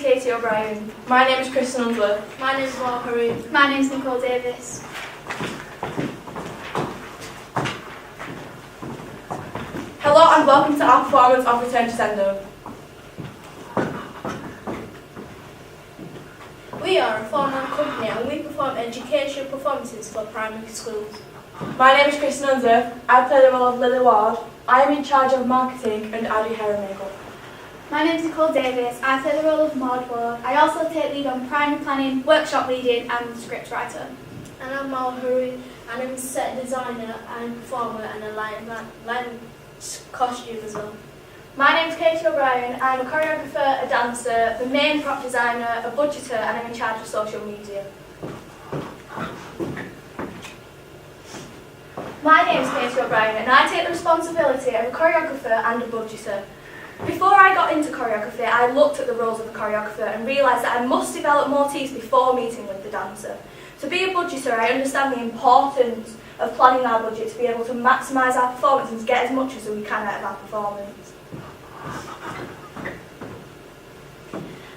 Katie O'Brien. My name is Kristen Unsworth. My name is Mark Haroon. My name is Nicole Davis. Hello and welcome to our performance of Return to Sender. We are a four-man company and we perform educational performances for primary schools. My name is Kristen Unsworth. I play the role of Lily Ward. I am in charge of marketing and I do hair and makeup. My name is Nicole Davis. I play the role of Maud Ward. I also take lead on primary planning, workshop leading and script writer. And I'm Mal Haroon and I'm a set designer and performer and a line costume as well. My name is Katie O'Brien. I'm a choreographer, a dancer, the main prop designer, a budgeter, and I'm in charge of social media. My name is Katie O'Brien and I take the responsibility of a choreographer and a budgeter. Before I got into choreography, I looked at the roles of a choreographer and realised that I must develop motifs before meeting with the dancer. To be a budgeter, I understand the importance of planning our budget to be able to maximise our performance and to get as much as we can out of our performance.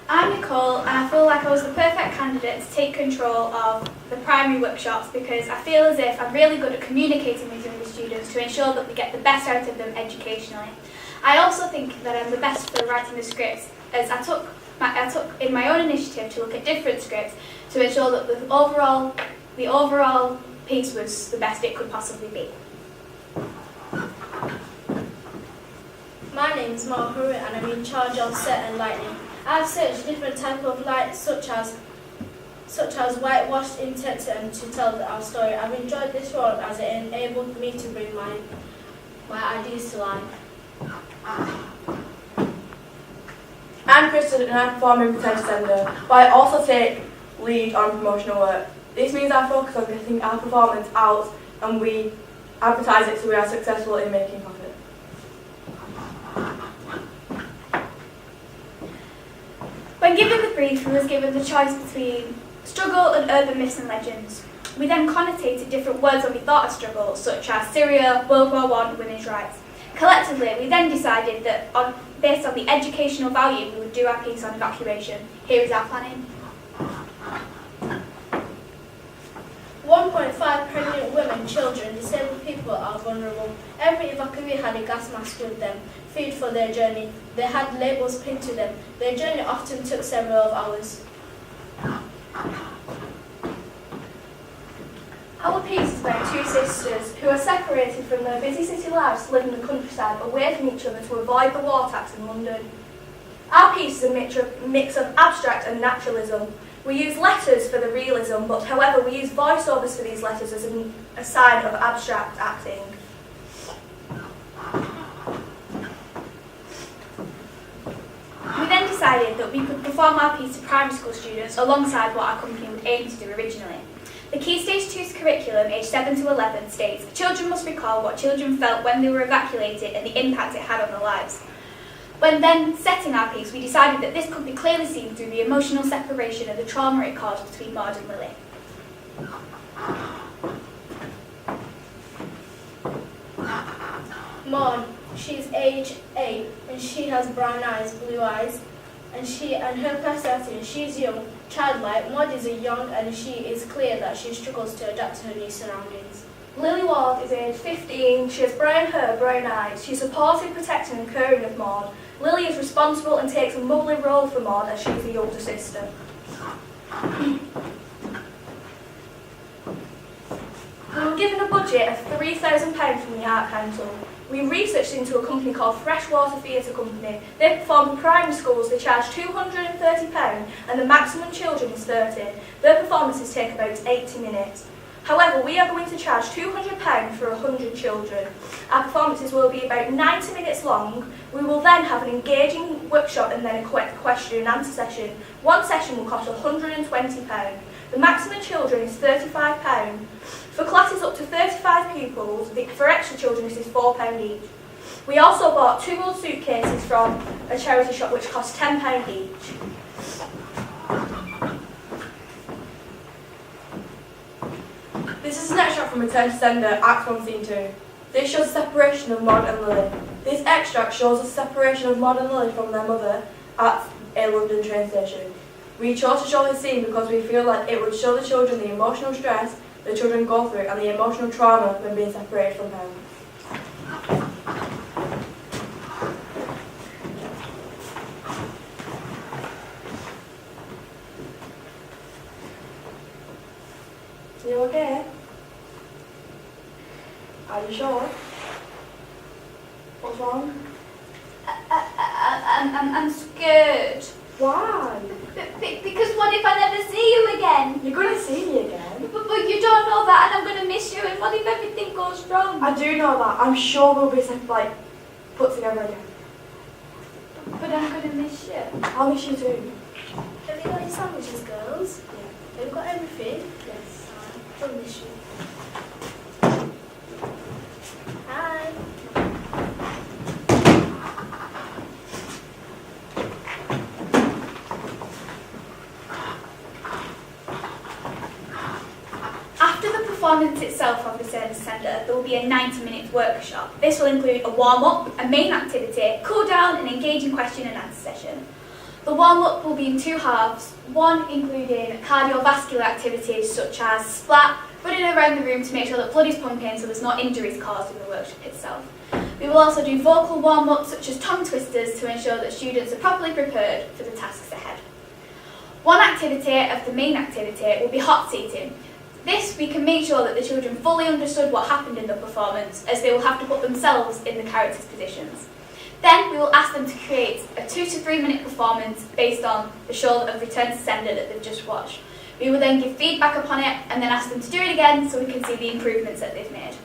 I'm Nicole and I feel like I was the perfect candidate to take control of the primary workshops because I feel as if I'm really good at communicating with younger students to ensure that we get the best out of them educationally. I also think that I'm the best for writing the scripts as I took in my own initiative to look at different scripts to ensure that the overall piece was the best it could possibly be. My name is Mark Haroon and I'm in charge of set and lighting. I've searched different types of lights such as whitewashed intensity to tell our story. I've enjoyed this role as it enabled me to bring my ideas to life. I'm Kristen and I perform in Return to Sender, but I also take lead on promotional work. This means I focus on getting our performance out and we advertise it so we are successful in making profit. When given the brief, we was given the choice between struggle and urban myths and legends. We then connotated different words when we thought of struggle, such as Syria, World War I, women's rights. Collectively, we then decided that based on the educational value, we would do our piece on evacuation. Here is our planning. 1.5 pregnant women, children, disabled people are vulnerable. Every evacuee had a gas mask with them, food for their journey. They had labels pinned to them. Their journey often took several hours. Our piece is about two sisters who are separated from their busy city lives to live in the countryside away from each other to avoid the war tax in London. Our piece is a mix of abstract and naturalism. We use letters for the realism, but however we use voiceovers for these letters as a sign of abstract acting. We then decided that we could perform our piece to primary school students alongside what our company would aim to do originally. The Key Stage 2's curriculum, aged 7 to 11, states children must recall what children felt when they were evacuated and the impact it had on their lives. When then setting our piece, we decided that this could be clearly seen through the emotional separation and the trauma it caused between Maud and Lily. Maud, she's age 8 and she has brown eyes, blue eyes, and her personality, she's young, childlike. Maud is young and she is clear that she struggles to adapt to her new surroundings. Lily Ward is aged 15, she has brown hair, brown eyes, she's supportive, protecting and caring of Maud. Lily is responsible and takes a motherly role for Maud as she is the older sister. We were given a budget of £3,000 from the Art Council. We researched into a company called Freshwater Theatre Company. They perform in primary schools, they charge £230 and the maximum children is 30. Their performances take about 80 minutes. However, we are going to charge £200 for 100 children. Our performances will be about 90 minutes long. We will then have an engaging workshop and then a question and answer session. One session will cost £120. The maximum children is £35. For classes up to 35 pupils, for extra children this is £4 each. We also bought 2 old suitcases from a charity shop which cost £10 each. This is an extract from Return to Sender, Act 1, Scene 2. This shows the separation of Maud and Lily. This extract shows the separation of Maud and Lily from their mother at a London train station. We chose to show this scene because we feel like it would show the children the emotional stress the children go through and the emotional trauma when being separated from home. You okay? Are you sure? What's wrong? I'm scared. Why? Because what if I never see you again? You're going to see me again. But you don't know that, and I'm going to miss you, and what if everything goes wrong? I do know that. I'm sure we'll be put together again. But I'm going to miss you. I'll miss you too. Have you got your sandwiches, girls? Yeah. Have you got everything? Yes. I'll miss you. Hi. After the performance itself of the Service Centre, there will be a 90-minute workshop. This will include a warm-up, a main activity, cool-down, and engaging question and answer session. The warm-up will be in two halves, one including cardiovascular activities such as splat, running around the room to make sure that blood is pumping so there's no injuries caused in the workshop itself. We will also do vocal warm-ups such as tongue twisters to ensure that students are properly prepared for the tasks ahead. One activity of the main activity will be hot seating. This, we can make sure that the children fully understood what happened in the performance, as they will have to put themselves in the characters' positions. Then we will ask them to create a 2 to 3 minute performance based on the show of Return to Sender that they've just watched. We will then give feedback upon it and then ask them to do it again so we can see the improvements that they've made.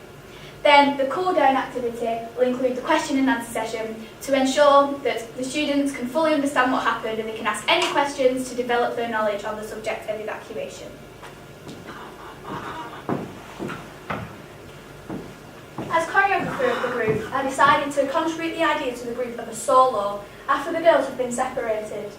Then the cool down activity will include the question and answer session to ensure that the students can fully understand what happened and they can ask any questions to develop their knowledge on the subject of evacuation. As choreographer of the group, I decided to contribute the idea to the group of a solo after the girls have been separated.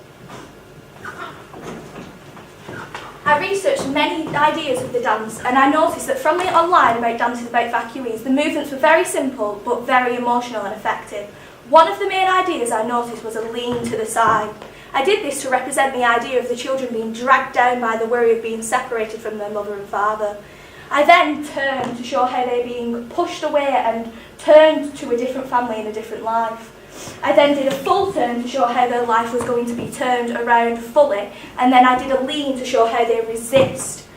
I researched many ideas of the dance and I noticed that from the online about dances about evacuees, the movements were very simple but very emotional and effective. One of the main ideas I noticed was a lean to the side. I did this to represent the idea of the children being dragged down by the worry of being separated from their mother and father. I then turned to show how they're being pushed away and turned to a different family and a different life. I then did a full turn to show how their life was going to be turned around fully, and then I did a lean to show how they resist.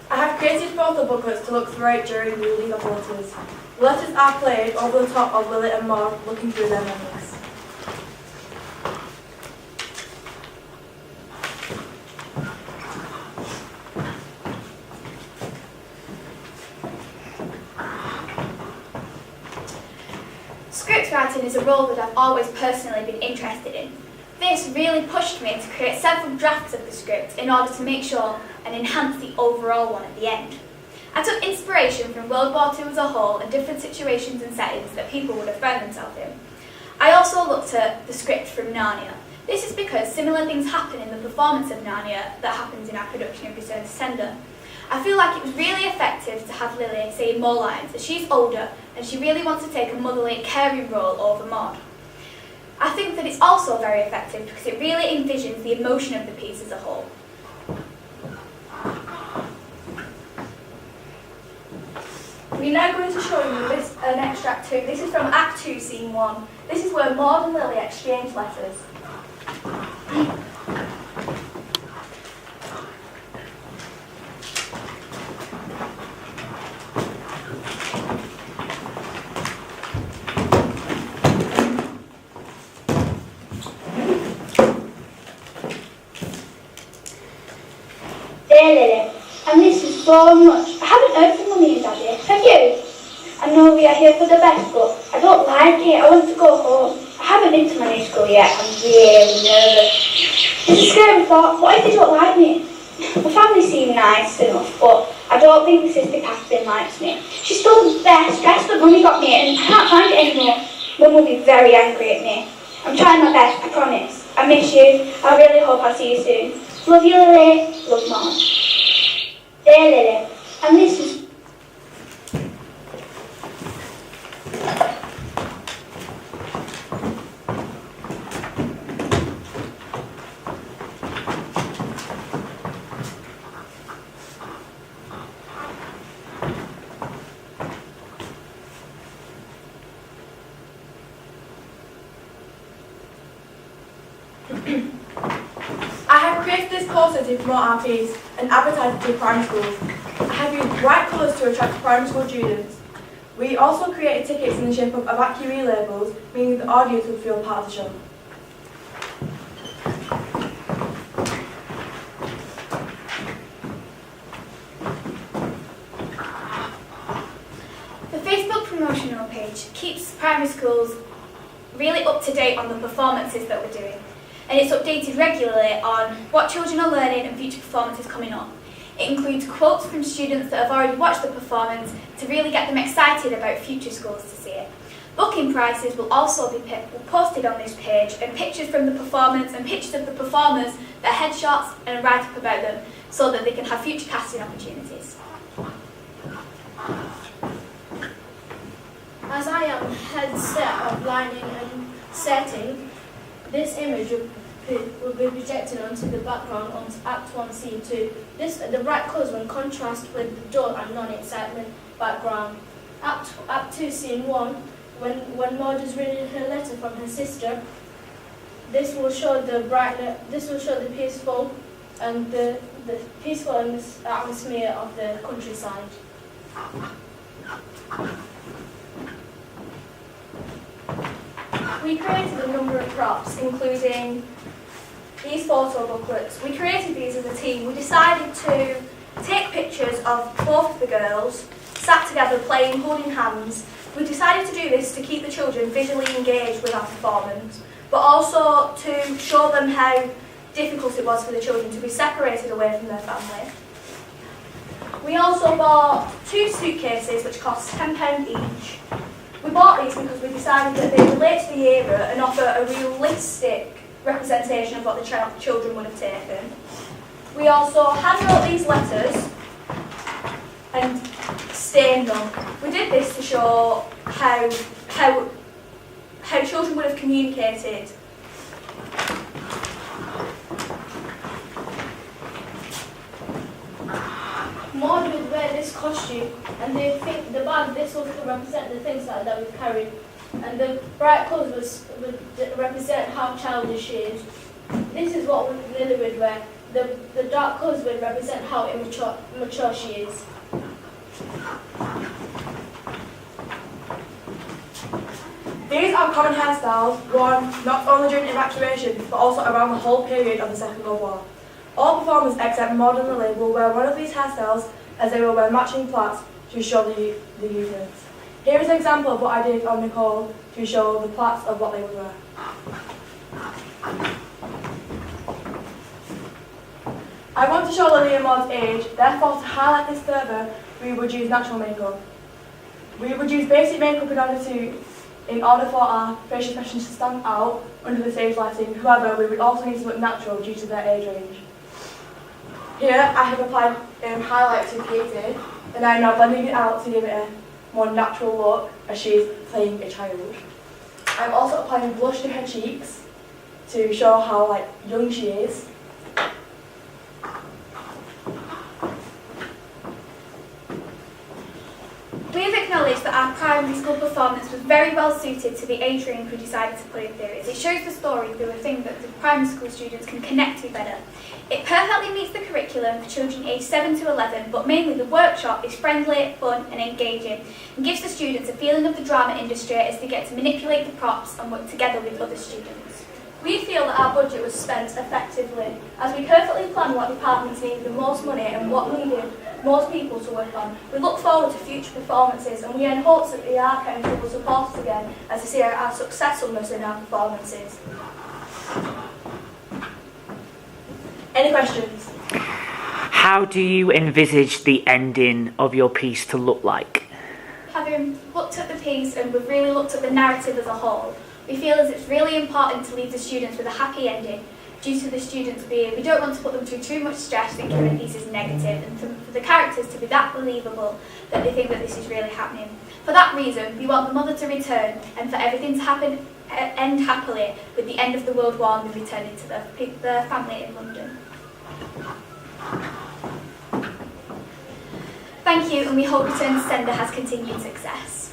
I have created photo booklets to look throughout during the lead of letters. Letters are played over the top of Lily and Maud looking through their memories. Script writing is a role that I've always personally been interested in. This really pushed me to create several drafts of the script in order to make sure and enhance the overall one at the end. I took inspiration from World War II as a whole and different situations and settings that people would have found themselves in. I also looked at the script from Narnia. This is because similar things happen in the performance of Narnia that happens in our production of Return to Sender. I feel like it was really effective to have Lily say more lines as she's older and she really wants to take a motherly, caring role over Maud. I think that it's also very effective because it really envisions the emotion of the piece as a whole. We're now going to show you an extract 2. This is from Act 2, Scene 1. This is where Maud and Lily exchange letters. Dear Lily, I miss you so much. I haven't heard from Mummy and Daddy. Have you? I know we are here for the best, but I don't like it. I want to go home. I haven't been to my new school yet. I'm really nervous. It's a scary thought. What if they don't like me? My family seem nice enough, but I don't think the sister Catherine likes me. She's still the best dress that Mummy got me, and I can't find it anymore. Mum will be very angry at me. I'm trying my best, I promise. I miss you. I really hope I'll see you soon. Love you, Lily. Love, Mom. Dear Lily, I miss you. also to promote our piece and advertise it to primary schools. I have used bright colours to attract primary school students. We also created tickets in the shape of evacuee labels, meaning the audience would feel part of the show. The Facebook promotional page keeps primary schools really up to date on the performances that we're doing, and it's updated regularly on what children are learning and future performances coming up. It includes quotes from students that have already watched the performance to really get them excited about future schools to see it. Booking prices will also be posted on this page, and pictures from the performance and pictures of the performers, their headshots and a write-up about them, so that they can have future casting opportunities. As I am headset of lining and setting, this image will be projected onto the background on Act 1, Scene 2. The bright colours will contrast with the dull and non-excitement background. Act 2, Scene 1, when Maud is reading her letter from her sister, this will show the peaceful and the peaceful atmosphere of the countryside. We created a number of props, including these photo booklets. We created these as a team. We decided to take pictures of both of the girls, sat together playing, holding hands. We decided to do this to keep the children visually engaged with our performance, but also to show them how difficult it was for the children to be separated away from their family. We also bought 2 suitcases which cost £10 each. We bought these because we decided that they relate to the era and offer a realistic representation of what the children would have taken. We also handwrote these letters and stained them. We did this to show how children would have communicated. Maud would wear this costume, and they think the bag, this will represent the things that we've carried. And the bright colours would represent how childish she is. This is what Lily would wear. The dark colours would represent how immature she is. These are common hairstyles worn not only during evacuation, but also around the whole period of the Second World War. All performers except Maud and Lily will wear one of these hairstyles, as they will wear matching plaits to show the units. Here is an example of what I did on Nicole to show the plaits of what they would wear. I want to show Lily and Maud's age, therefore to highlight this further, we would use natural makeup. We would use basic makeup in order for our facial expressions to stand out under the stage lighting. However, we would also need to look natural due to their age range. Here I have applied highlight to Katie, and I am now blending it out to give it a more natural look as she is playing a child. I'm also applying blush to her cheeks to show how young she is. We have acknowledged that our primary school performance was very well suited to the age range we decided to put in theories. It shows the story through a thing that the primary school students can connect to better. It perfectly meets the curriculum for children aged 7 to 11, but mainly the workshop is friendly, fun and engaging, and gives the students a feeling of the drama industry as they get to manipulate the props and work together with other students. We feel that our budget was spent effectively, as we perfectly planned what departments needed the most money and what needed most people to work on. We look forward to future performances, and we are in hopes that the Art Council will support us again as they see our successfulness in our performances. Any questions? How do you envisage the ending of your piece to look like? Having looked at the piece and we've really looked at the narrative as a whole, we feel as it's really important to leave the students with a happy ending, due to the students we don't want to put them through too much stress thinking the piece is negative, and for the characters to be that believable that they think that this is really happening. For that reason, we want the mother to return and for everything to end happily with the end of the World War and the returning to their family in London. Thank you, and we hope Return to Sender has continued success.